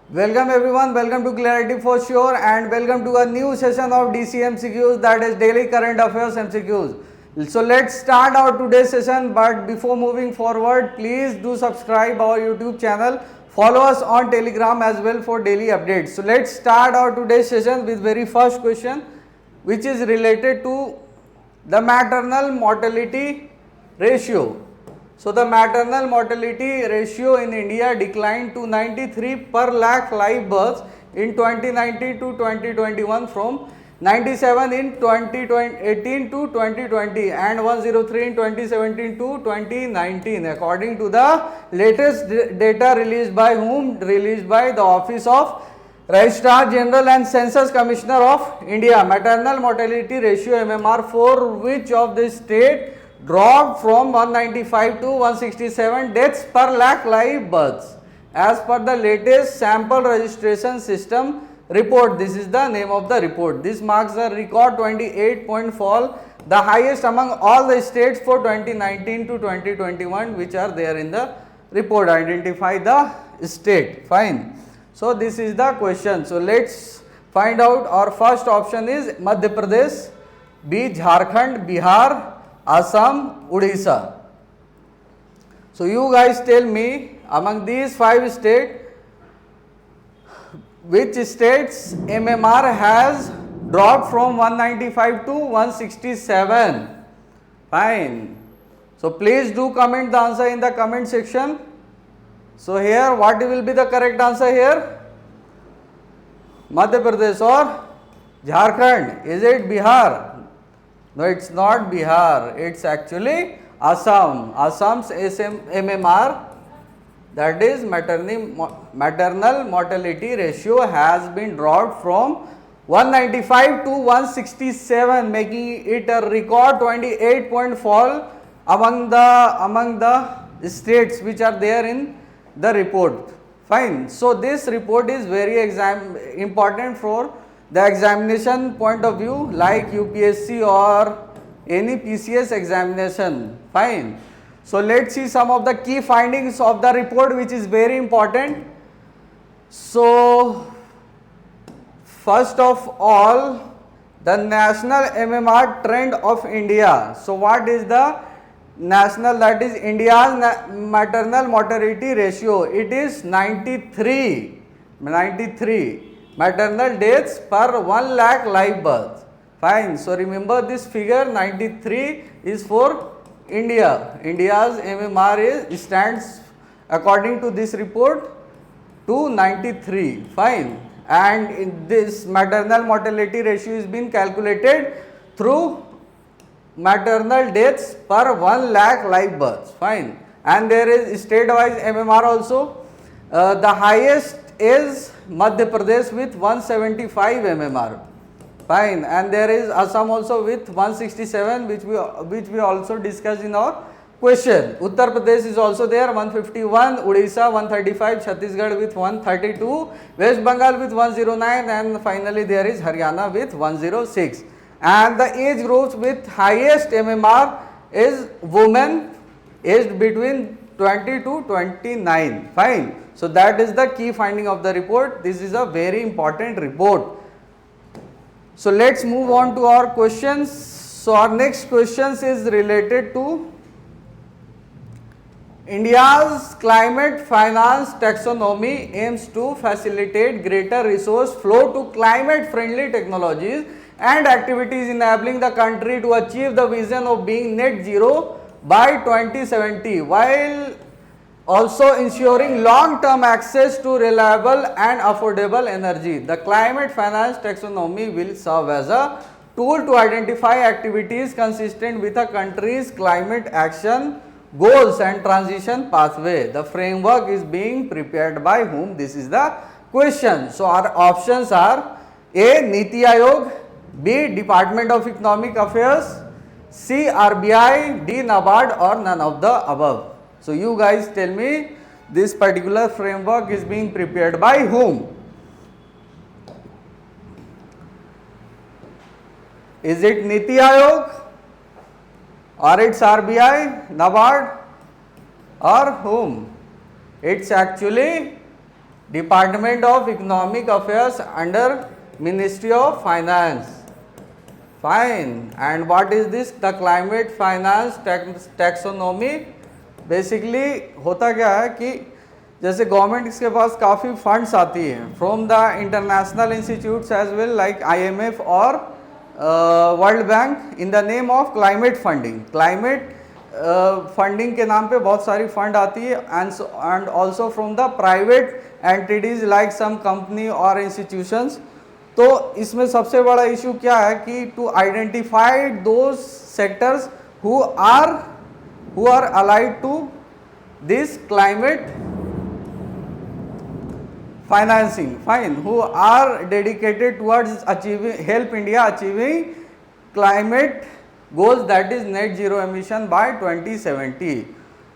Welcome everyone, welcome to Clarity for Sure and welcome to a new session of DC MCQs, that is Daily Current Affairs MCQs. So let's start our today's session, but before moving forward, please do subscribe our YouTube channel, follow us on Telegram as well for daily updates. So let's start our today's session with very first question, which is related to the maternal mortality ratio. So the maternal mortality ratio in India declined to 93 per lakh live births in 2019 to 2021 from 97 in 2018 to 2020 and 103 in 2017 to 2019, according to the latest data released by whom? Released by the Office of Registrar General and Census Commissioner of India. Maternal mortality ratio MMR for which of the state dropped from 195 to 167 deaths per lakh live births as per the latest sample registration system report. This is the name of the report. This marks a record 28-point fall, the highest among all the states for 2019 to 2021 which are there in the report. Identify the state. Fine. So this is the question. So let's find out. Our first option is Madhya Pradesh, B Jharkhand, Bihar, Assam, Odisha. So you guys tell me, among these 5 states, which states MMR has dropped from 195 to 167? Fine. So please do comment the answer in the comment section. So here what will be the correct answer here? Madhya Pradesh or Jharkhand? Is it Bihar? No, it's not Bihar, it's actually Assam. Assam's MMR, that is maternal mortality ratio, has been dropped from 195 to 167, making it a record 28-point fall among the states which are there in the report. Fine. So this report is very important for the examination point of view, like UPSC or any PCS examination. Fine. So let's see some of the key findings of the report, which is very important. So first of all, the national MMR trend of India. So what is the national, that is India's maternal mortality ratio? It is 93 maternal deaths per 1 lakh live births. Fine. So remember this figure, 93 is for India. India's MMR stands, according to this report, to 93. Fine. And in this maternal mortality ratio is being calculated through maternal deaths per 1 lakh live births. Fine. And there is state wise MMR also. The highest is Madhya Pradesh with 175 MMR. Fine. And there is Assam also with 167, which we also discussed in our question. Uttar Pradesh is also there, 151, Odisha 135, Chhattisgarh with 132, West Bengal with 109, and finally there is Haryana with 106. And the age groups with highest MMR is women aged between 20 to 29. Fine. So that is the key finding of the report. This is a very important report. So let's move on to our questions. So our next questions is related to India's climate finance taxonomy aims to facilitate greater resource flow to climate friendly technologies and activities enabling the country to achieve the vision of being net zero by 2070, while also ensuring long-term access to reliable and affordable energy. The climate finance taxonomy will serve as a tool to identify activities consistent with a country's climate action goals and transition pathway. The framework is being prepared by whom? This is the question. So our options are A. Niti Aayog, B. Department of Economic Affairs, C. RBI, D. NABARD, or none of the above. So you guys tell me, this particular framework is being prepared by whom? Is it Niti Aayog, or it's RBI, NABARD, or whom? It's actually Department of Economic Affairs under Ministry of Finance. Fine. And what is this? The climate finance taxonomy. Basically होता क्या है कि जैसे government के पास काफ़ी funds आती है from the international institutes as well like IMF और world bank in the name of climate funding. Climate funding के नाम पे बहुत सारी फंड आती है and also from the private entities like some company और इंस्टीट्यूशंस. तो इसमें सबसे बड़ा इशू क्या है कि to identify those sectors who are allied to this climate financing, fine, who are dedicated towards achieving, help India achieving climate goals, that is net zero emission by 2070.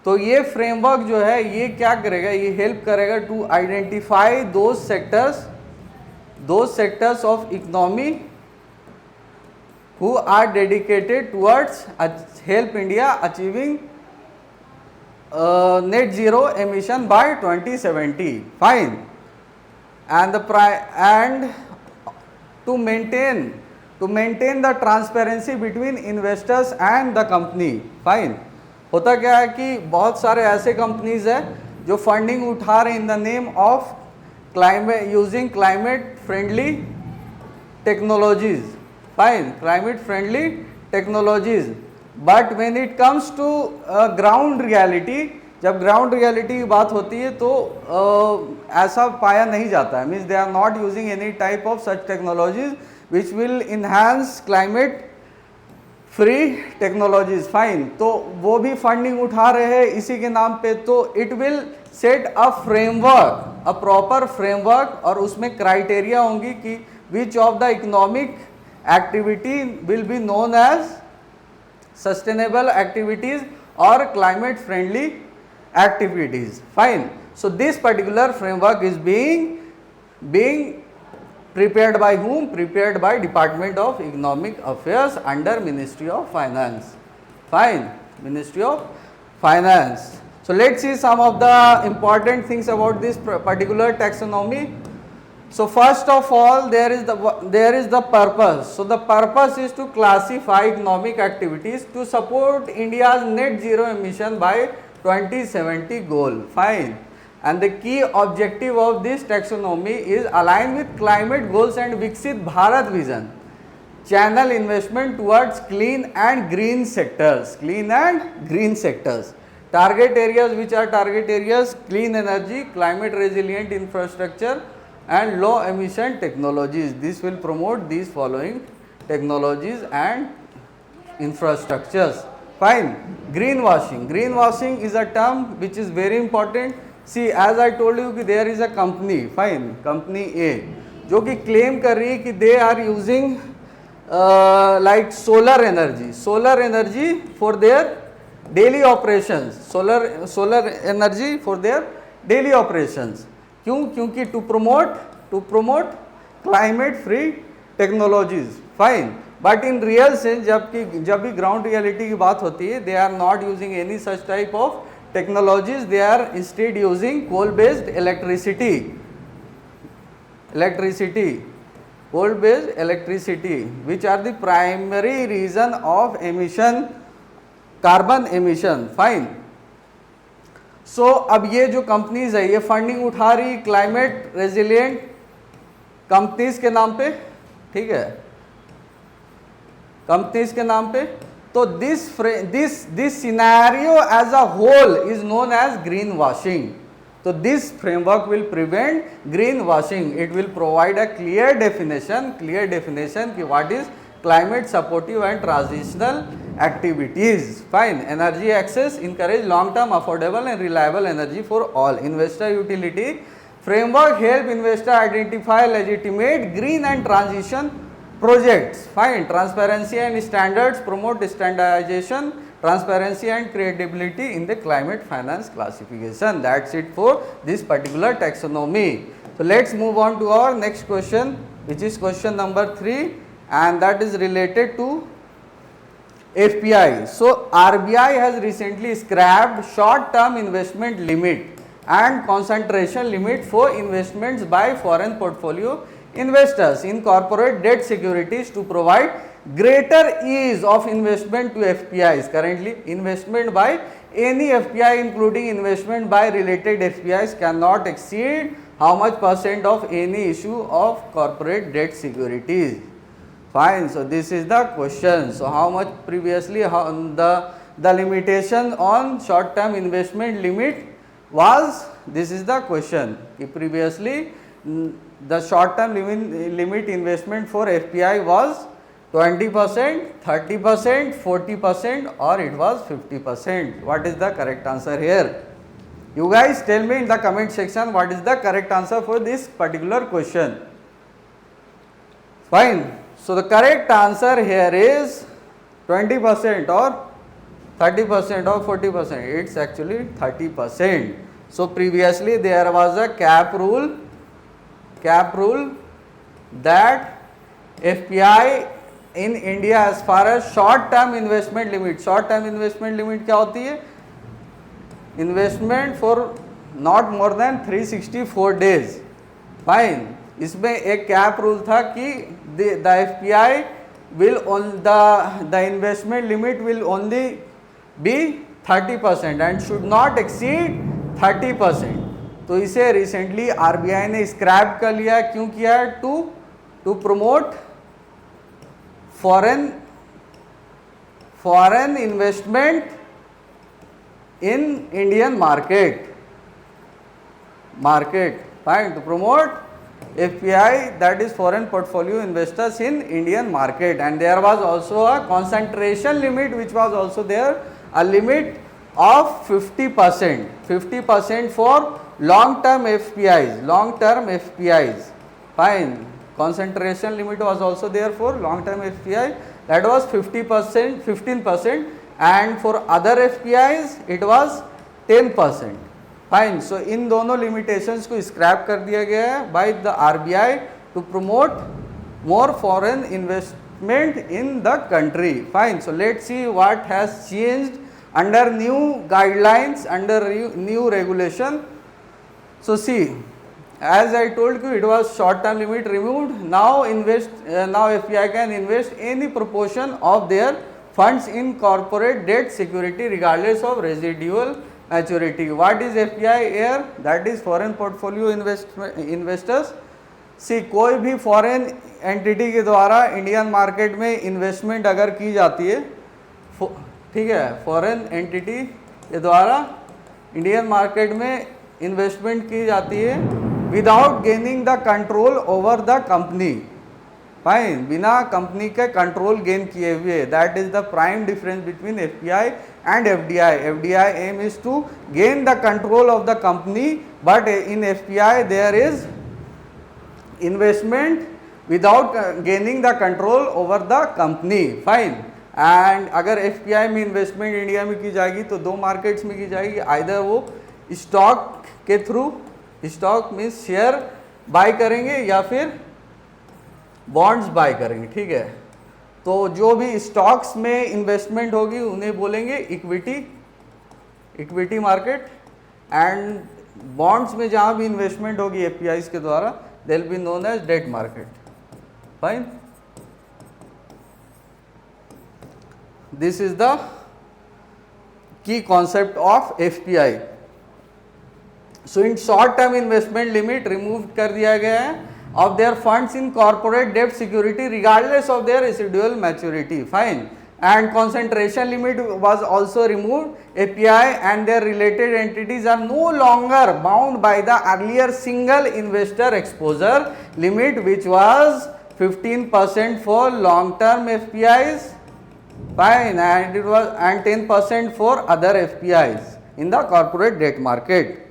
तो ये फ्रेमवर्क जो है ये क्या करेगा, ये हेल्प करेगा to identify those sectors of economy who are dedicated towards help India achieving net zero emission by 2070. Fine. And to maintain the transparency between investors and the company. Fine. होता क्या है कि बहुत सारे ऐसे कंपनीज है जो फंडिंग उठा रहे in the name of climate using climate friendly technologies. Fine, climate friendly technologies. But when it comes to ground reality, जब ग्राउंड रियलिटी की बात होती है तो ऐसा पाया नहीं जाता है. Means they are not using any type of such technologies which will enhance climate free technologies. Fine. तो वो भी फंडिंग उठा रहे हैं इसी के नाम पे. तो it will set a framework, a proper framework, और उसमें क्राइटेरिया होंगी कि which of the economic activity will be known as sustainable activities और climate friendly activities. Fine. So this particular framework is being prepared by whom? Prepared by Department of Economic Affairs under Ministry of Finance. Fine. Ministry of Finance. So let's see some of the important things about this particular taxonomy. So first of all, there is the purpose. So the purpose is to classify economic activities to support India's net zero emission by 2070 goal. Fine. And the key objective of this taxonomy is aligned with climate goals and Viksit Bharat vision. Channel investment towards clean and green sectors. Clean and green sectors. Target areas, which are target areas: clean energy, climate resilient infrastructure and low emission technologies. This will promote these following technologies and infrastructures. Fine. Greenwashing. Greenwashing is a term which is very important. See, as I told you कि there is a company, fine, company A, जो कि claim कर रही है कि they are using like solar energy for their daily operations. Solar energy for their daily operations. क्यों? क्योंकि to promote climate free technologies. Fine. But in real sense जब भी ग्राउंड रियलिटी की बात होती है, they are not using any such type of technologies. They are instead using coal based electricity which are the primary reason of emission, carbon emission. Fine. So अब ये जो companies है ये फंडिंग उठा रही क्लाइमेट रेजिलिएंट कंपनीज के नाम पे. ठीक है, कंपनीज के नाम पे. तो this scenario as a whole is known as green washing. तो this framework will prevent green washing. It will provide a clear definition कि what is climate supportive and transitional activities. Fine. Energy access, encourage long term affordable and reliable energy for all. Investor utility framework help investor identify legitimate green and transition projects. Fine. Transparency and standards, promote standardization, transparency and credibility in the climate finance classification. That's it for this particular taxonomy. So let's move on to our next question, which is question number 3, and that is related to FPI. So RBI has recently scrapped short term investment limit and concentration limit for investments by foreign portfolio investors in corporate debt securities to provide greater ease of investment to FPIs. Currently, investment by any FPI including investment by related FPIs cannot exceed how much percent of any issue of corporate debt securities. Fine. So this is the question. So how much previously the limitation on short term investment limit was, this is the question. Previously the short term limit investment for FPI was 20%, 30%, 40% or it was 50%. What is the correct answer here? You guys tell me in the comment section what is the correct answer for this particular question. Fine. So the correct answer here is 20% or 30% or 40%. It's actually 30%. So previously there was a cap rule that FPI in India as far as short term investment limit क्या होती है? Investment for not more than 364 days. Fine. इसमें एक cap rule था कि the FPI will on the investment limit will only be 30% and should not exceed 30%. तो इसे recently RBI ने स्क्रैप कर लिया. क्यों किया? To promote foreign investment in Indian market. Fine. To promote FPI, that is foreign portfolio investors in Indian market, and there was also a concentration limit which was also there, a limit of 50% for long term FPIs. Fine. Concentration limit was also there for long term FPI, that was 15%, and for other FPIs it was 10%. Fine. So इन दोनों limitations को scrap कर दिया गया है by the RBI to promote more foreign investment in the country. Fine. So let's see what has changed under new guidelines, under new regulation. So see, as I told you, it was short term limit removed. Now FPI can invest any proportion of their funds in corporate debt security regardless of residual maturity. What is FPI here? That is foreign portfolio investors. सी कोई भी foreign entity के द्वारा Indian market में investment अगर की जाती है, ठीक है, फॉरेन एंटिटी के द्वारा इंडियन मार्केट में इन्वेस्टमेंट की जाती है without gaining the control over the company. Fine. बिना कंपनी के कंट्रोल गेन किए हुए. That is the prime difference between FPI and FDI. FDI aim is to gain the control of the company, but in FPI there is investment without gaining the control over the company. Fine. And अगर FPI में investment India में की जाएगी तो दो markets में की जाएगी. आइदर वो स्टॉक के through, stock means share buy करेंगे या फिर बॉन्ड्स बाय करेंगे. ठीक है. तो जो भी स्टॉक्स में इन्वेस्टमेंट होगी उन्हें बोलेंगे इक्विटी मार्केट, एंड बॉन्ड्स में जहां भी इन्वेस्टमेंट होगी एफपीआईज के द्वारा they will be known as debt market. Fine. This is the key concept of FPI. So in short term investment limit remove कर दिया गया है of their funds in corporate debt security regardless of their residual maturity. Fine. And concentration limit was also removed. API and their related entities are no longer bound by the earlier single investor exposure limit which was 15% for long term FPIs. Fine. And it was 10% for other FPIs in the corporate debt market.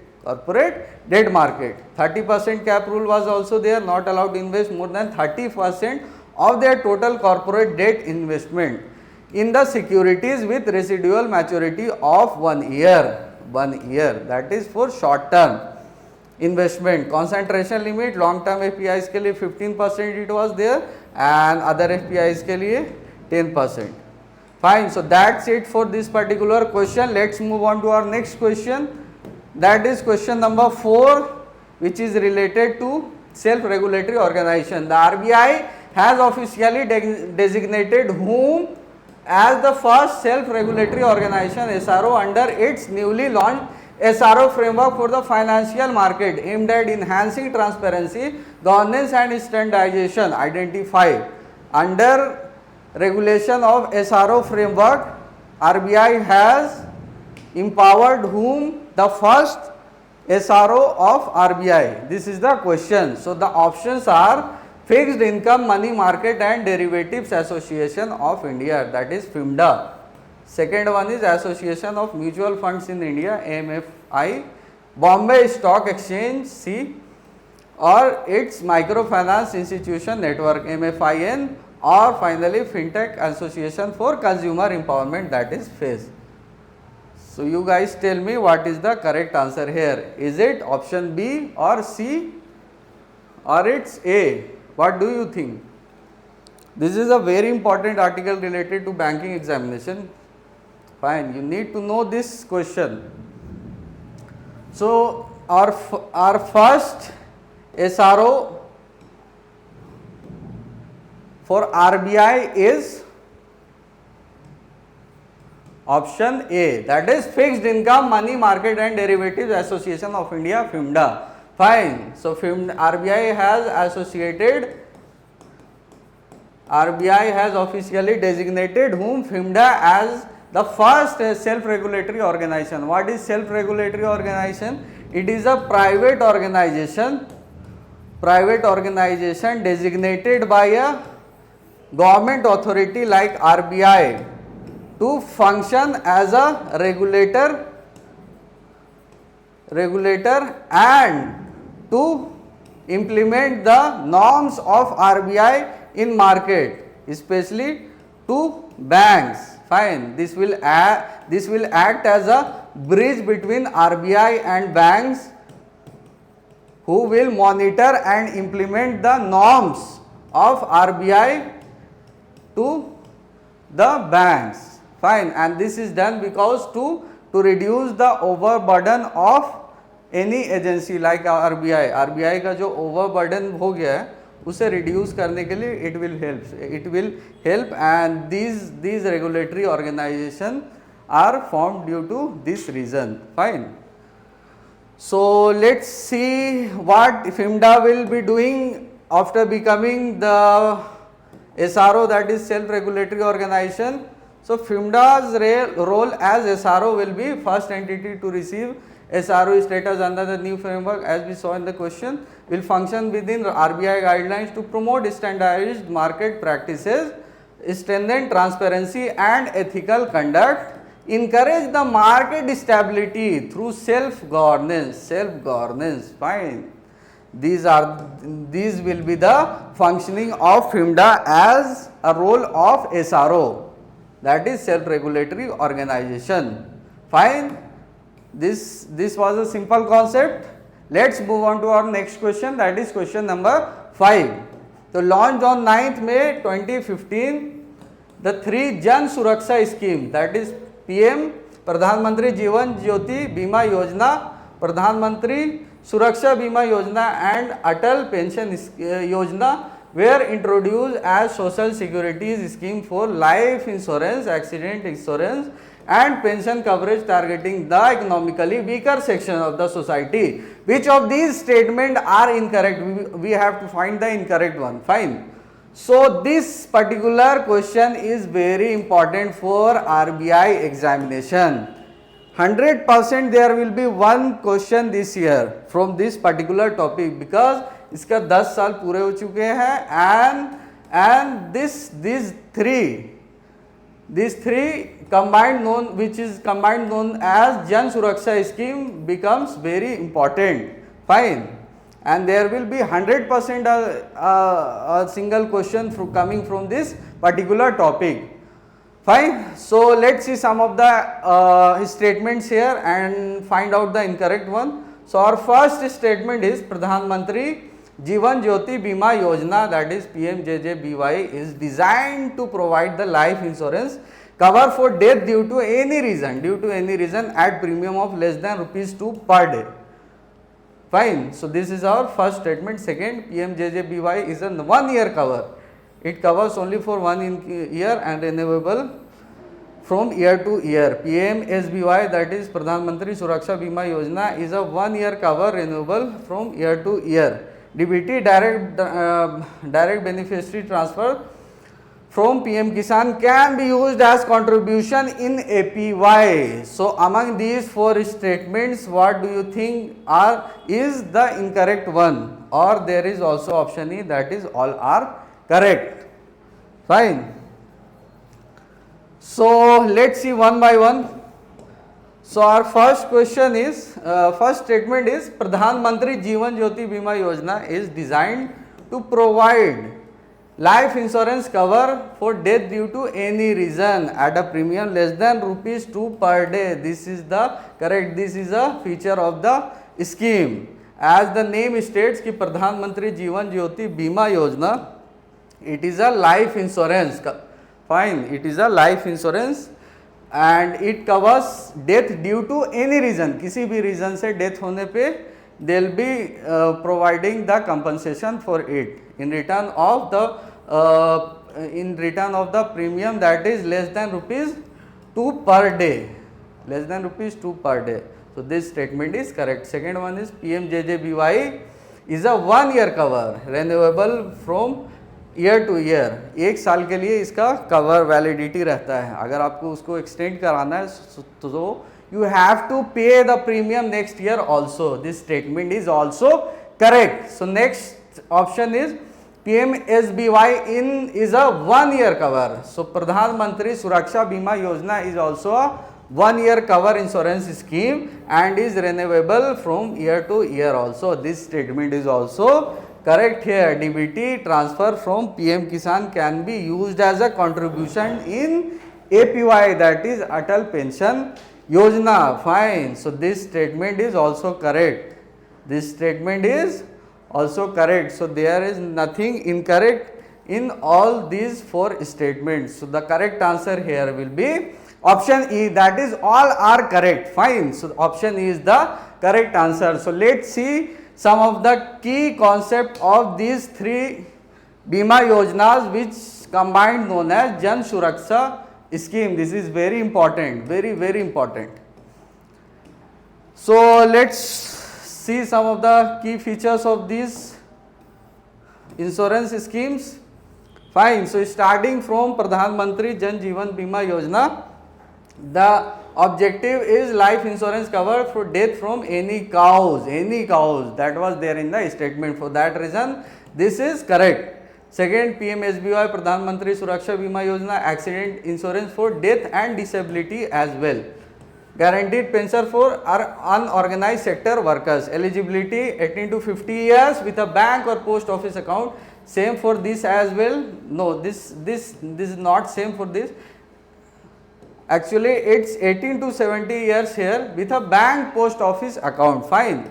30% cap rule was also there, not allowed to invest more than 30% of their total corporate debt investment in the securities with residual maturity of 1 year. 1 year, that is for short term investment. Concentration limit long term FPIs के लिए 15% it was there and other FPIs के लिए 10%. Fine. So that's it for this particular question. Let's move on to our next question. That is question number 4, which is related to self-regulatory organization. The RBI has officially designated whom as the first self-regulatory organization SRO under its newly launched SRO framework for the financial market aimed at enhancing transparency, governance and standardization. Identify. Under regulation of SRO framework, RBI has empowered whom? The first SRO of RBI. This is the question. So the options are Fixed Income Money Market and Derivatives Association of India, that is FIMDA. Second one is Association of Mutual Funds in India, AMFI. Bombay Stock Exchange, C. Or its Microfinance Institution Network, MFIN. Or finally Fintech Association for Consumer Empowerment, that is FACE. So you guys tell me what is the correct answer here. Is it option B or C or it's A? What do you think? This is a very important article related to banking examination. Fine, you need to know this question. So our first SRO for RBI is option A, that is Fixed Income Money Market and Derivatives Association of India, FIMDA. Fine. So RBI has officially designated whom? FIMDA as the first self-regulatory organization. What is self-regulatory organization? It is a private organization designated by a government authority like RBI to function as a regulator and to implement the norms of RBI in market, especially to banks. Fine. This will act as a bridge between RBI and banks, who will monitor and implement the norms of RBI to the banks. Fine. And this is done because to reduce the overburden of any agency like RBI का जो overburden हो गया है उसे reduce करने के लिए it will help and these regulatory organizations are formed due to this reason. Fine. So let's see what FIMDA will be doing after becoming the SRO, that is self-regulatory organization. So FIMDA's role as SRO will be first entity to receive SRO status under the new framework, as we saw in the question, will function within RBI guidelines to promote standardized market practices, strengthen transparency and ethical conduct, encourage the market stability through self-governance. Fine. These will be the functioning of FIMDA as a role of SRO, that is self-regulatory organization. Fine. This was a simple concept. Let's move on to our next question, that is question number 5. So launched on 9th May 2015, the 3 Jan Suraksha scheme, that is PM प्रधानमंत्री जीवन ज्योति बीमा योजना, प्रधानमंत्री सुरक्षा बीमा योजना and Atal Pension Yojana were introduced as social security scheme for life insurance, accident insurance and pension coverage targeting the economically weaker section of the society. Which of these statements are incorrect? We have to find the incorrect one. Fine. So this particular question is very important for RBI examination. 100% there will be one question this year from this particular topic because इसका 10 साल पूरे हो चुके हैं and these three combined known, which is combined known as Jan Suraksha scheme, becomes very important. Fine. And there will be 100% a single question coming from this particular topic. Fine. So let's see some of the statements here and find out the incorrect one. So our first statement is Pradhan Mantri Jeevan Jyoti Bima Yojana, that is PMJJBY, is designed to provide the life insurance cover for death due to any reason at premium of less than rupees 2 per day. Fine. So this is our first statement. Second, PMJJBY is a 1 year cover. It covers only for 1 year and renewable from year to year. PMSBY, that is Pradhan Mantri Suraksha Bima Yojana, is a 1 year cover renewable from year to year. DBT, direct beneficiary transfer from PM Kisan, can be used as contribution in APY. So among these 4 statements, what do you think is the incorrect one? Or there is also option E, that is all are correct. Fine. So let's see one by one. So our first question is, first statement is, Pradhan Mantri Jeevan Jyoti Bima Yojana is designed to provide life insurance cover for death due to any reason at a premium less than rupees 2 per day. This is the correct, this is a feature of the scheme. As the name states कि Pradhan Mantri Jeevan Jyoti Bima Yojana, it is a life insurance. Fine, it is a life insurance and it covers death due to any reason. किसी भी reason से death होने पे they will be providing the compensation for it in return of the premium that is less than rupees 2 per day. Less than rupees 2 per day. So this statement is correct. Second one is PMJJBY is a 1 year cover renewable from year two year. 1 साल के लिए इसका cover validity रहता है. अगर आपको उसको extend कराना है तो यू हैव टू पे the premium next year also. This statement is also correct. So next option is PMSBY is a 1 year cover. So प्रधानमंत्री सुरक्षा बीमा योजना is also a 1 year cover insurance scheme and is renewable from year to year also. This statement is also correct here. DBT transfer from PM Kisan can be used as a contribution in APY, that is Atal Pension Yojana. Fine. So this statement is also correct. This statement is also correct. So there is nothing incorrect in all these 4 statements. So the correct answer here will be option E, that is all are correct. Fine. So option E is the correct answer. So let's see some of the key concept of these 3 Bima Yojanas which combined known as Jan Suraksha scheme. This is very important, very important. So let's see some of the key features of these insurance schemes. Fine. So starting from Pradhan Mantri Jan Jeevan Bima Yojana, the objective is life insurance cover for death from any cause that was there in the statement. For that reason this is correct. Second, PMSBY Pradhan Mantri Suraksha Bima Yojana accident insurance for death and disability as well. Guaranteed pension for unorganized sector workers. Eligibility 18 to 50 years with a bank or post office account. Same for this as well. No, this is not same for this. Actually it's 18 to 70 years here with a bank post office account. Fine.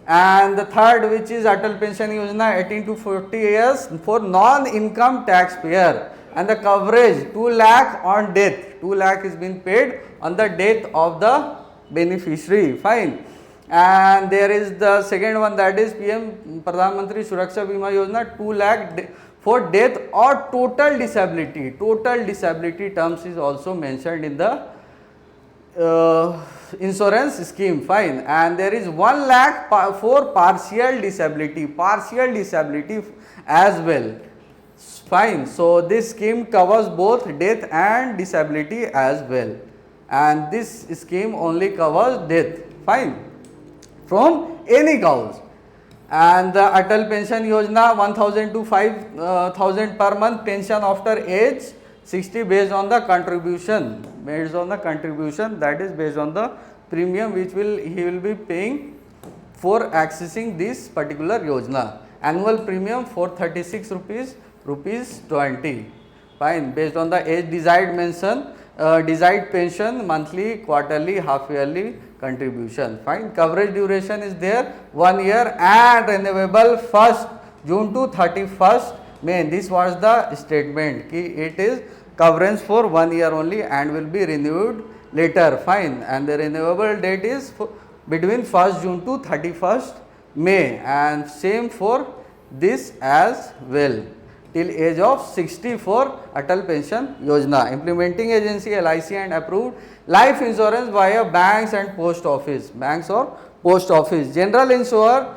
And the third, which is Atal Pension Yojana, 18 to 40 years for non-income taxpayer, and the coverage 2 lakh on death. 2 lakh is being paid on the death of the beneficiary. Fine. And there is the second one, that is PM Pradhan Mantri Suraksha Bima Yojana, 2 lakh for death or total disability. Total disability terms is also mentioned in the insurance scheme. Fine. And there is 1 lakh for partial disability as well. Fine. So this scheme covers both death and disability as well, and this scheme only covers death. Fine. From any cause. And the Atal Pension Yojana, 1000 to 5000 per month pension after age 60 based on the contribution, that is based on the premium which he will be paying for accessing this particular Yojana. Annual premium for 36 rupees 20. Fine. Based on the age desired pension, monthly, quarterly, half yearly contribution. Fine. Coverage duration is there 1 year and renewable 1st June to 31st May. This was the statement कि it is coverage for 1 year only and will be renewed later. Fine. And the renewable date is between 1st June to 31st May, and same for this as well, till age of 60 for Atal Pension Yojana. Implementing agency LIC and approved life insurance via banks and post office, banks or post office. General insurers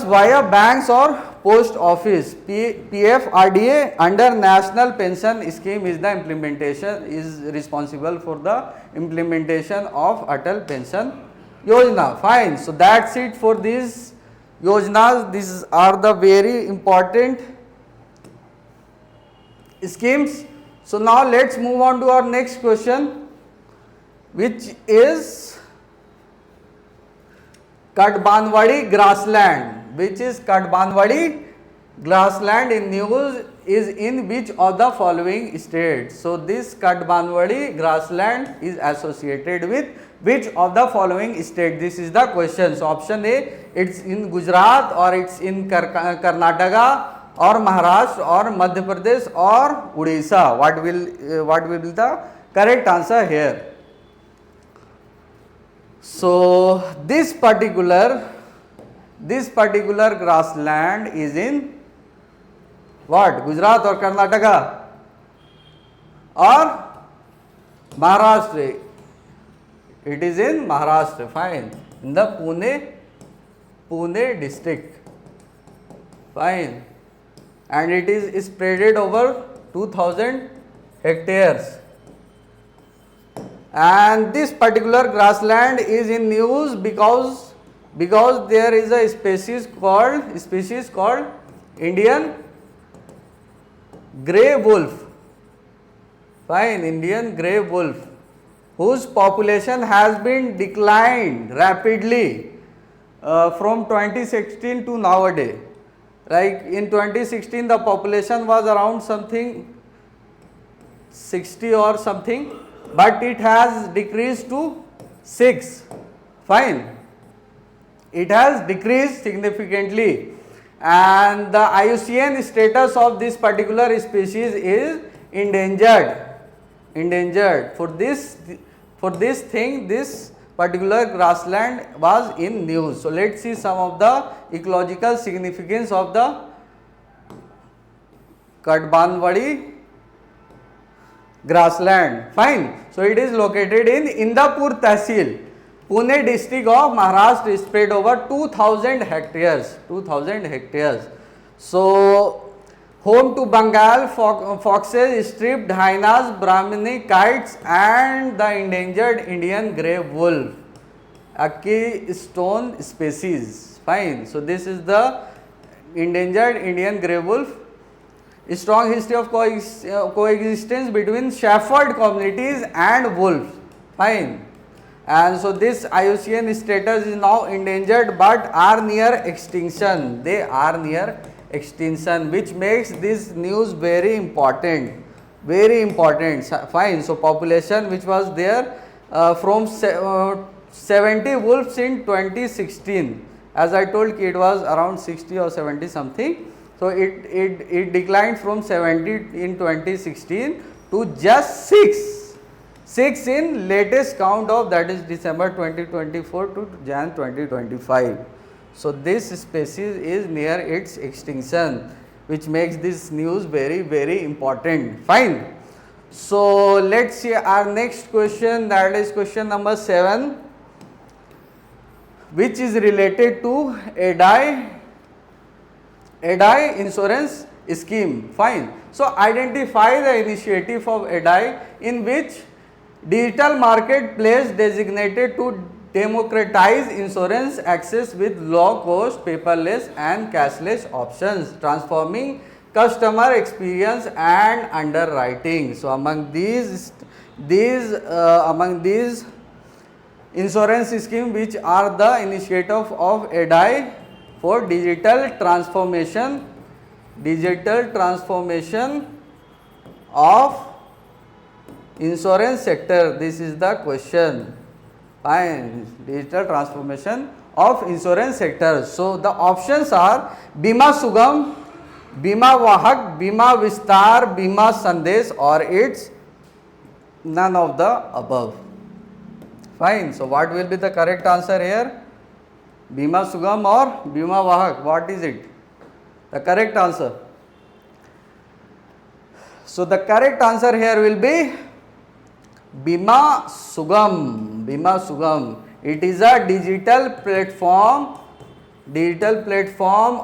via banks or post office. PFRDA under National Pension Scheme is the implementation, is responsible for the implementation of Atal Pension Yojana. Fine. So that's it for these yojanas. These are the very important schemes. So now let's move on to our next question, which is Katbanwadi grassland. Which is Katbanwadi grassland in news is in which of the following states? So this Katbanwadi grassland is associated with which of the following state? This is the question. So option A, it's in Gujarat, or it's in Karnataka, or Maharashtra, or Madhya Pradesh, or Odisha. What will be the correct answer here? So this particular grassland is in what? Gujarat or Karnataka or Maharashtra? It is in Maharashtra. Fine. In the Pune district. Fine. And it is spreaded over 2000 hectares. And this particular grassland is in news because there is a species called Indian grey wolf. Fine, Indian grey wolf, whose population has been declined rapidly from 2016 to nowadays. Like in 2016 the population was around something 60 or something, but it has decreased to 6. Fine. It has decreased significantly, and the IUCN status of this particular species is endangered. For this thing, this particular grassland was in news. So let's see some of the ecological significance of the Katbanwadi grassland. Fine. So it is located in Indapur Tehsil, Pune district of Maharashtra, spread over 2000 hectares. So home to Bengal foxes, striped hyenas, Brahmini kites, and the endangered Indian grey wolf, a keystone species. Fine. So this is the endangered Indian grey wolf. A strong history of coexistence between shepherd communities and wolves. Fine. And so this IUCN status is now endangered but are near extinction. They are near extinction, which makes this news very important. Fine. So population which was there from 70 wolves in 2016. As I told you, it was around 60 or 70 something. So it declined from 70 in 2016 to just 6 in latest count of, that is December 2024 to Jan 2025. So this species is near its extinction, which makes this news very important. Fine. So let's see our next question, that is question number 7, which is related to EDI insurance scheme. Fine. So identify the initiative of EDI in which digital marketplace designated to democratize insurance access with low cost, paperless and cashless options, transforming customer experience and underwriting. So among these insurance scheme which are the initiative of EDI for digital transformation of insurance sector. This is the question. Fine. Digital transformation of insurance sector. So the options are Bima Sugam, बीमा वाहक, बीमा विस्तार, बीमा संदेश, और it's none of the above. Fine. So what will be the correct answer here? Bima Sugam or Bima Vahak? What is it? The correct answer. So the correct answer here will be Bima Sugam. Bima Sugam. It is a digital platform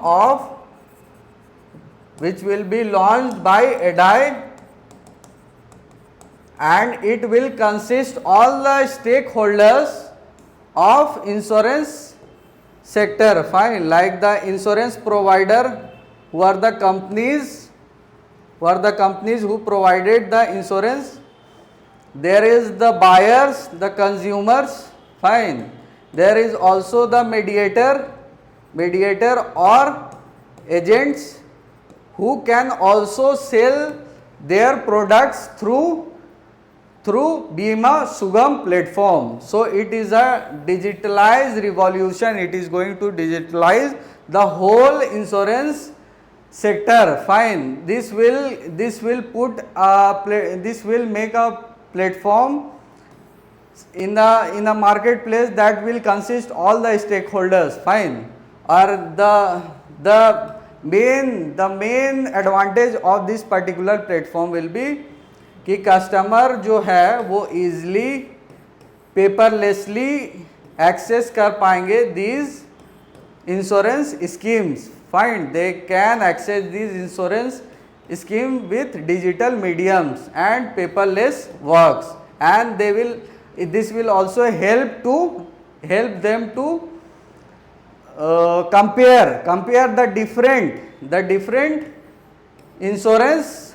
of which will be launched by EDAI, and it will consist all the stakeholders of insurance sector. Fine. Like the insurance provider, who are the companies who provided the insurance. There is the buyers, the consumers. Fine. There is also the mediator or agents who can also sell their products through Bima Sugam platform. So it is a digitalized revolution. It is going to digitalize the whole insurance sector. Fine. This will make a platform in a marketplace that will consist all the stakeholders. Fine. Or the main advantage of this particular platform will be कि customer जो है वो easily paperlessly access कर पाएंगे these insurance schemes. Fine. They can access these insurance scheme with digital mediums and paperless works, and this will also help them to compare the different insurance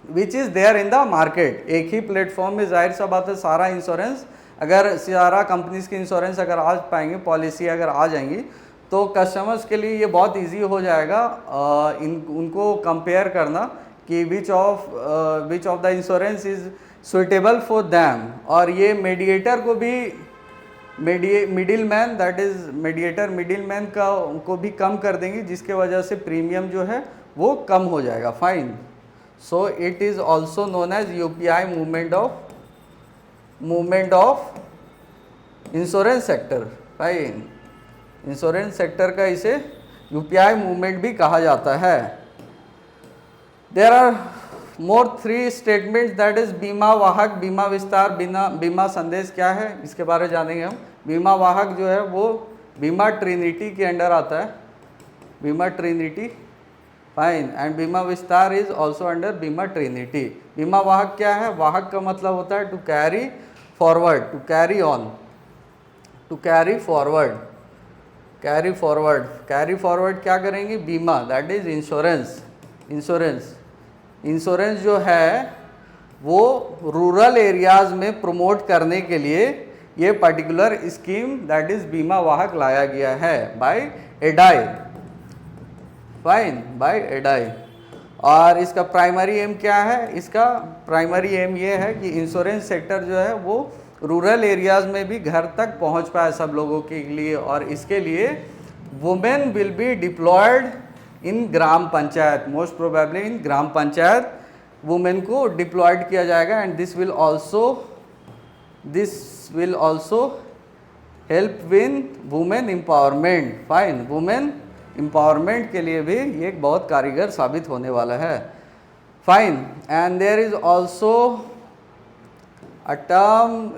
which is there in the market. एक ही platform में जाहिर सा बात है सारा insurance, अगर सारा कंपनीज की इंश्योरेंस अगर आ पाएंगे, पॉलिसी अगर आ जाएंगी, तो कस्टमर्स के लिए ये बहुत इजी हो जाएगा उनको कंपेयर करना कि which of the insurance is suitable for them. और ये मीडिएटर को भी मिडिल मैन को भी कम कर देंगी, जिसके वजह से प्रीमियम जो है वो कम हो जाएगा. Fine. So it is also known as UPI movement of insurance sector. Fine. Insurance sector का इसे UPI मूवमेंट भी कहा जाता है. There are more 3 statements, that is Bima Vahak, बीमा विस्तार, बीमा संदेश. क्या है इसके बारे में जानेंगे हम. बीमा वाहक जो है वो बीमा ट्रिनिटी के अंडर आता है, बीमा Trinity. Fine. And Bima Vistaar is also under Bima Trinity. Bima Vahak क्या है? वाहक का मतलब होता है to carry forward, to carry on, to carry forward, carry forward. Carry forward क्या करेंगे? बीमा, दैट इज इंश्योरेंस. इंश्योरेंस जो है वो रूरल एरियाज़ में प्रमोट करने के लिए ये पर्टिकुलर स्कीम दैट इज़ बीमा वाहक लाया गया है बाय एडाई. फाइन. बाय एडाई. और इसका प्राइमरी एम क्या है? इसका प्राइमरी एम ये है कि इंश्योरेंस सेक्टर जो है वो रूरल एरियाज़ में भी घर तक पहुंच पाए सब लोगों के लिए, और इसके लिए women will be diploid in gram panchayat. Most probably in gram panchayat women को डिप्लॉयड किया जाएगा. And this will also help win women empowerment. Fine. Women empowerment के लिए भी ये एक बहुत कारीगर साबित होने वाला है. Fine. And there is also a term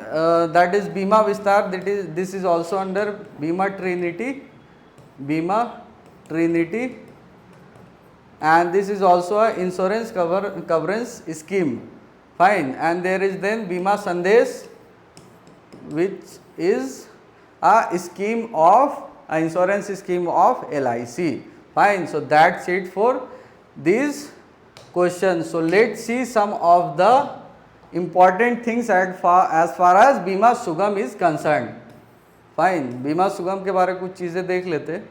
that is Bima Vistaar. This is also under Bima Trinity, Bima Trinity. and this is also a insurance coverage scheme. Fine. And there is then Bima Sandesh, which is a scheme of a insurance scheme of LIC. Fine. So that's it for these questions. So let's see some of the important things as far as Bima Sugam is concerned. Fine. Bima Sugam के बारे में कुछ चीज़ें देख लेते हैं.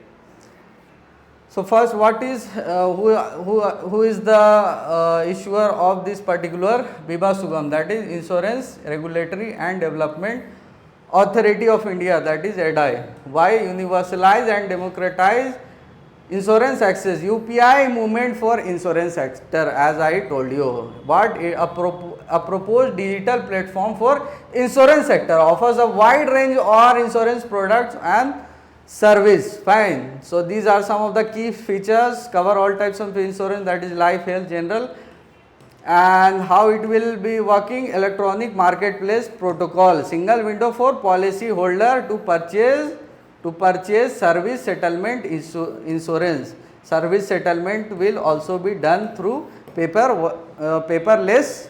So first, what is who is the issuer of this particular Bima Sugam? That is Insurance Regulatory and Development Authority of India, that is EDAI. Why? Universalize and democratize Insurance access, UPI movement for insurance sector, as I told you. But a proposed digital platform for insurance sector offers a wide range of insurance products and service. Fine. So these are some of the key features, cover all types of insurance, that is life, health, general. And how it will be working: electronic marketplace protocol, single window for policy holder to purchase service settlement insurance. Service settlement will also be done through paperless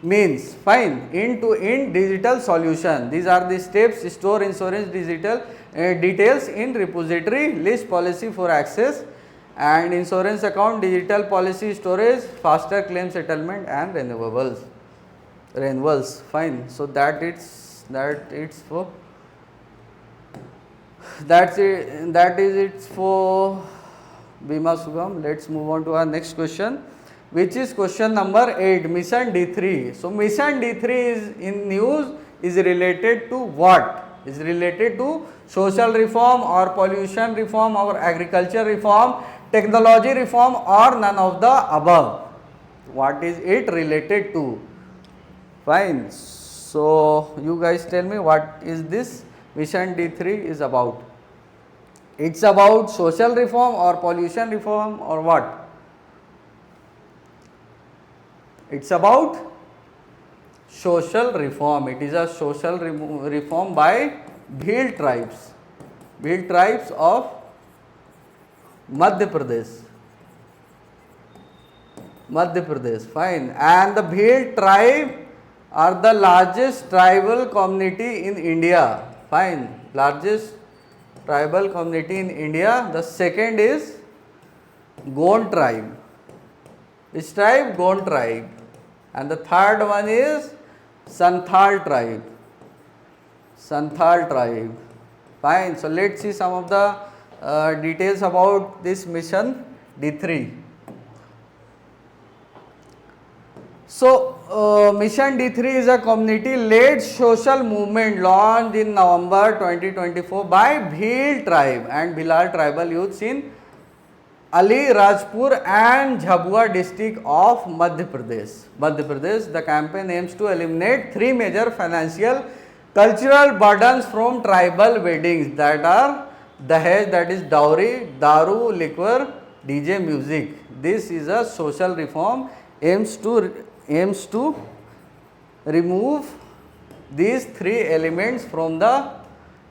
means. Fine. End-to-end digital solution. These are the steps: store insurance digital details in repository, list policy for access, and insurance account, digital policy storage, faster claim settlement, and renewals. Fine. So that's for that is it for Bima Sugam. Let's move on to our next question, which is question number 8, mission D3. So mission D3 is in news, is related to what? Is related to social reform or pollution reform or agriculture reform, technology reform, or none of the above. What is it related to? Fine. So you guys tell me, what is this mission D3 is about? It's about social reform or pollution reform or what? It's about social reform. It is a social reform by Bhil tribes of Madhya Pradesh. Fine. And the Bhil tribe are the largest tribal community in India. Fine. Largest tribal community in India. The second is Gond tribe. Which tribe? Gond tribe. And the third one is Santhal tribe. Fine. So let's see some of the details about this mission D3. So mission D3 is a community-led social movement launched in November 2024 by Bhil tribe and Bhilal tribal youths in Ali Rajpur and Jhabua district of Madhya Pradesh. The campaign aims to eliminate 3 major financial cultural burdens from tribal weddings, that are Dahej, that is dowry, daru, liquor, DJ music. This is a social reform, aims to remove these 3 elements from the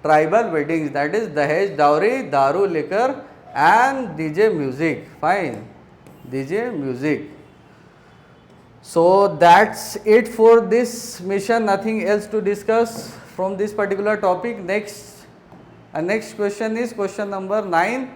tribal weddings, that is Dahej, dowry, daru, liquor, and DJ music. Fine. DJ music. So that's it for this mission, nothing else to discuss from this particular topic. Next question is question number 9,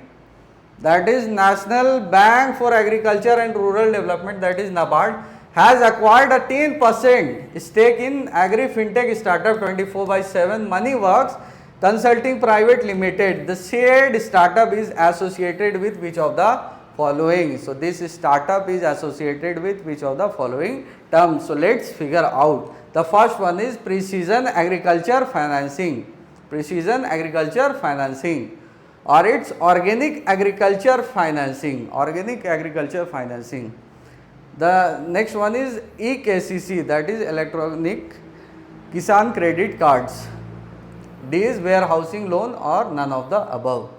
that is National Bank for Agriculture and Rural Development, that is NABARD, has acquired a 10% stake in Agri Fintech startup 24/7 Moneyworks Consulting Private Limited. The said startup is associated with which of the following? So this startup is associated with which of the following terms? So let's figure out. The first one is Precision Agriculture Financing. Or it's Organic Agriculture Financing. The next one is EKCC, that is Electronic Kisan Credit Cards. D is warehousing loan, or none of the above.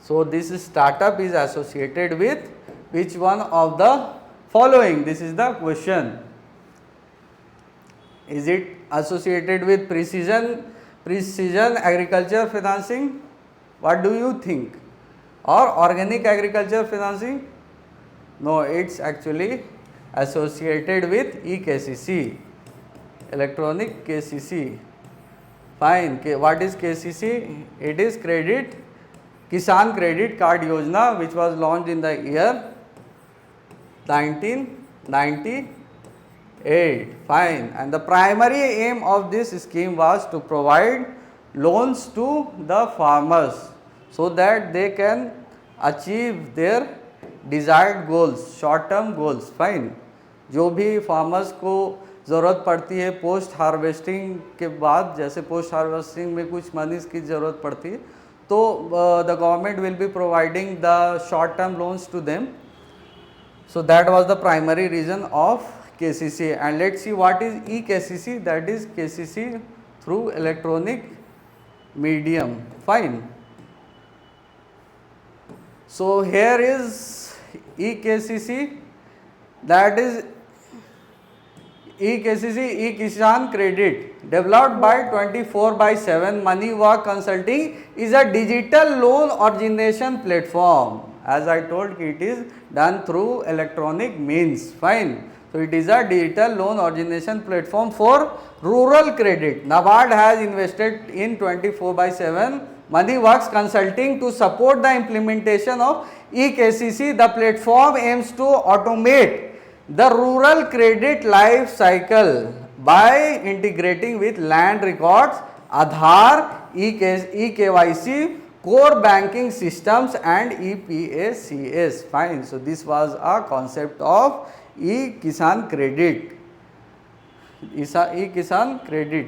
So this startup is associated with which one of the following? This is the question. Is it associated with precision agriculture financing? What do you think? Or organic agriculture financing? No, it's actually associated with EKCC, Electronic KCC. Fine. What is KCC? It is Kisan Credit Card Yojana, which was launched in the year 1998. Fine. And the primary aim of this scheme was to provide loans to the farmers so that they can achieve their desired goals, short term goals. Fine. जो भी farmers को ज़रूरत पड़ती है post harvesting के बाद, जैसे post harvesting में कुछ मनीज की ज़रूरत पड़ती है, So the government will be providing the short term loans to them. So that was the primary reason of KCC. And let's see what is eKCC. That is KCC through electronic medium. Fine. So here is eKCC, that is eKCC, eKisan Credit, developed by 24/7 Money Walk Consulting, is a digital loan origination platform. As I told, it is done through electronic means. Fine. So it is a digital loan origination platform for rural credit. NABARD has invested in 24/7 Money Works Consulting to support the implementation of eKCC. The platform aims to automate the rural credit life cycle by integrating with land records, Aadhaar, eKYC, core banking systems and EPACS. Fine. So this was a concept of eKisan Credit. eKisan Credit.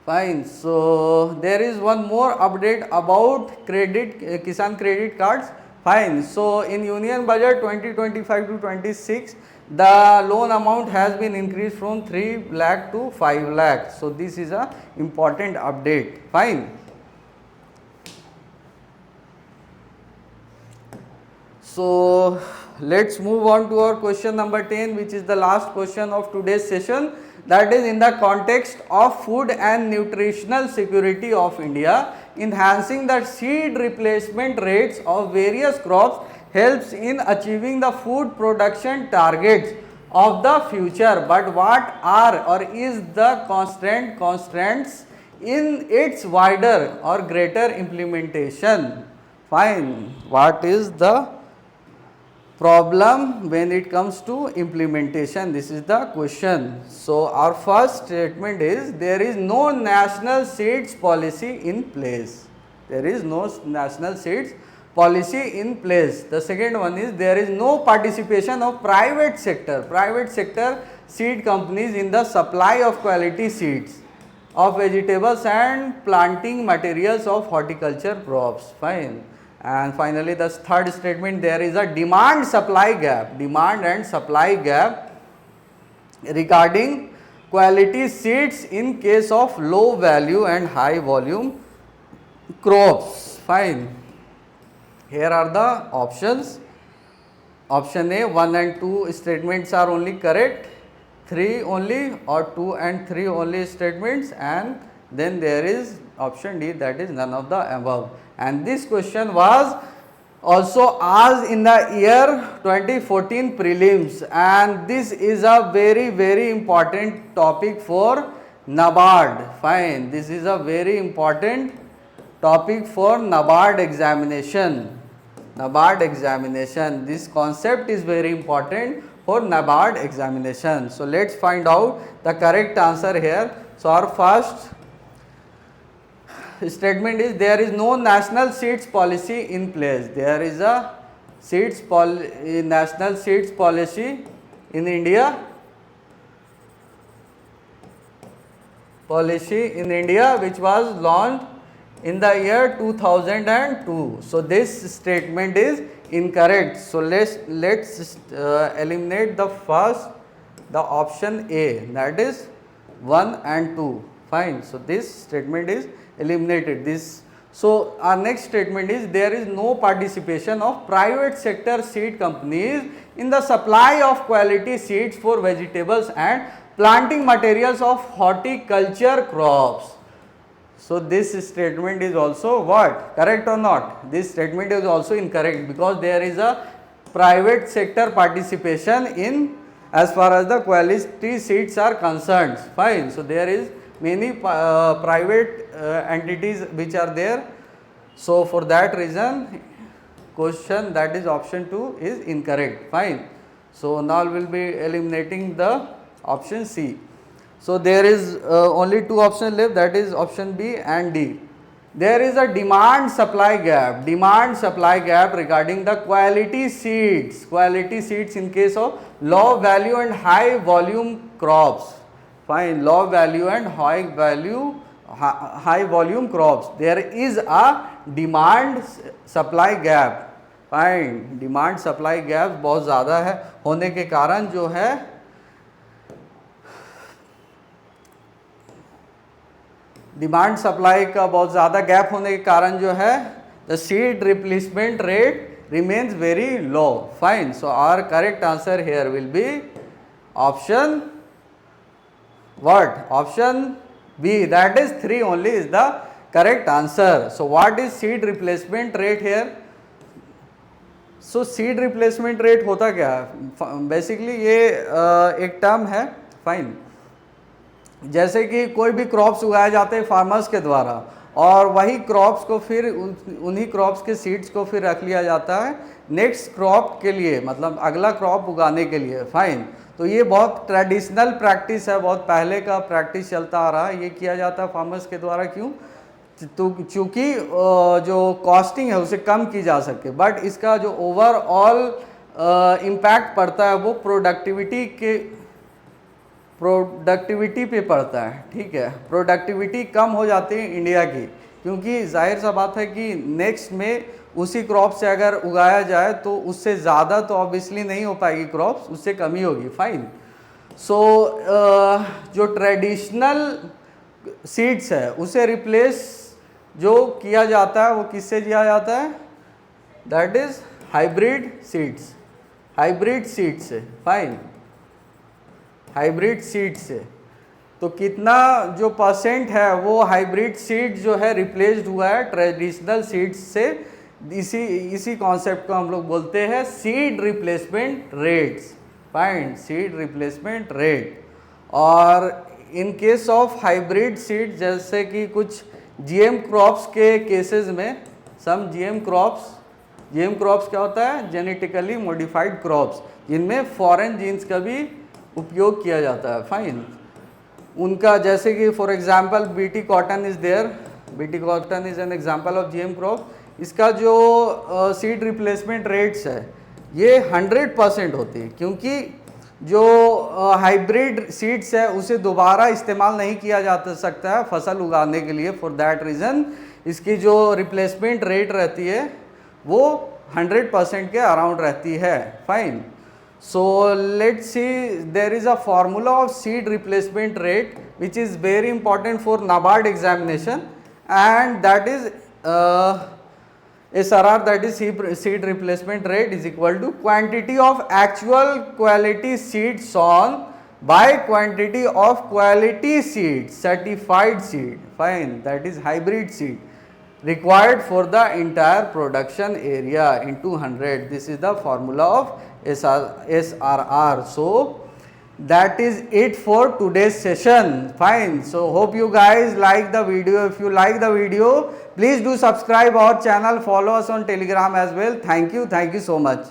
Fine. So there is one more update about credit, Kisan credit cards. Fine. So in Union Budget 2025 to 26, the loan amount has been increased from 3 lakh to 5 lakh. So this is a important update. Fine. So let's move on to our question number 10, which is the last question of today's session. That is, in the context of food and nutritional security of India, enhancing the seed replacement rates of various crops helps in achieving the food production targets of the future. But what are or is the constraints in its wider or greater implementation? Fine. What is the problem when it comes to implementation? This is the question. So our first statement is, there is no national seeds policy in place. There is no national seeds policy in place. The second one is, there is no participation of private sector seed companies in the supply of quality seeds of vegetables and planting materials of horticulture crops. Fine. And finally, the third statement, there is a demand and supply gap regarding quality seeds in case of low value and high volume crops. Fine. Here are the options. Option A, 1 and 2 statements are only correct, 3 only, or 2 and 3 only statements, and then there is option D, that is none of the above. And this question was also asked in the year 2014 prelims, and this is a very important topic for NABARD. Fine. This is a very important topic for NABARD examination. This concept is very important for NABARD examination. So let's find out the correct answer here. So our first statement is, there is no national seeds policy in place. There is a national seeds policy in India. Which was launched in the year 2002. So this statement is incorrect. So let's eliminate the option A, that is 1 and 2. Fine. So this statement is eliminated. So our next statement is, there is no participation of private sector seed companies in the supply of quality seeds for vegetables and planting materials of horticulture crops. So this statement is also what? Correct or not? This statement is also incorrect, because there is a private sector participation in, as far as the quality seeds are concerned. Fine. So there is many private entities which are there. So for that reason, question, that is option 2, is incorrect. Fine. So now we will be eliminating the option C. So there is only 2 options left, that is option B and D. There is a demand supply gap regarding the quality seeds in case of low value and high volume crops. Fine. Low value and high value high volume crops. There is a demand supply gap. Fine, demand supply gap बहुत ज़्यादा है होने के कारण जो है demand supply का बहुत ज़्यादा गैप होने के कारण जो है the seed replacement rate remains very low. Fine, so our correct answer here will be option what? Option B, that is 3 only is the correct answer. So what is seed replacement rate here? So seed replacement rate होता क्या है? Basically ये एक term है. Fine, जैसे कि कोई भी क्रॉप्स उगाए जाते हैं फार्मर्स के द्वारा और वही क्रॉप्स को फिर उन्हीं क्रॉप्स के सीड्स को फिर रख लिया जाता है नेक्स्ट क्रॉप के लिए, मतलब अगला क्रॉप उगाने के लिए. फाइन, तो ये बहुत ट्रेडिशनल प्रैक्टिस है, बहुत पहले का प्रैक्टिस चलता आ रहा है. ये किया जाता है फार्मर्स के द्वारा. क्यों? तो चूँकि जो कॉस्टिंग है उसे कम की जा सके, बट इसका जो ओवरऑल इम्पैक्ट पड़ता है वो प्रोडक्टिविटी पे पड़ता है. ठीक है, प्रोडक्टिविटी कम हो जाती है इंडिया की, क्योंकि जाहिर सा बात है कि नेक्स्ट में उसी क्रॉप से अगर उगाया जाए तो उससे ज़्यादा तो ऑब्वियसली नहीं हो पाएगी क्रॉप्स, उससे कमी होगी. फाइन, सो जो ट्रेडिशनल सीड्स है उसे रिप्लेस जो किया जाता है वो किससे किया जाता है? That is hybrid seeds. Hybrid seed से. फाइन, हाइब्रिड सीड से. तो कितना जो परसेंट है वो हाइब्रिड सीड जो है रिप्लेस्ड हुआ है ट्रेडिशनल सीड्स से, इसी कॉन्सेप्ट को हम लोग बोलते हैं seed replacement rates. Fine, seed replacement rate. और in case of hybrid seed, जैसे कि कुछ जीएम क्रॉप्स के केसेस में, सम जीएम क्रॉप्स क्या होता है? जेनेटिकली मॉडिफाइड क्रॉप्स, जिनमें फॉरेन जीन्स का भी उपयोग किया जाता है. फाइन, उनका जैसे कि for example BT cotton is there. BT cotton is an example of GM crop. इसका जो सीड रिप्लेसमेंट रेट्स है ये 100% होती है, क्योंकि जो हाइब्रिड सीड्स है उसे दोबारा इस्तेमाल नहीं किया जा सकता है फसल उगाने के लिए. फॉर दैट रीज़न इसकी जो रिप्लेसमेंट रेट रहती है वो 100% के अराउंड रहती है. Fine, so let's see, there is a formula of seed replacement rate which is very important for NABARD examination, and that is SRR, that is seed replacement rate is equal to quantity of actual quality seed sown by quantity of quality seed, certified seed. Fine, that is hybrid seed required for the entire production area into 100. This is the formula of SRR. So that is it for today's session. Fine, so hope you guys like the video. If you like the video, please do subscribe our channel, follow us on Telegram as well. Thank you so much.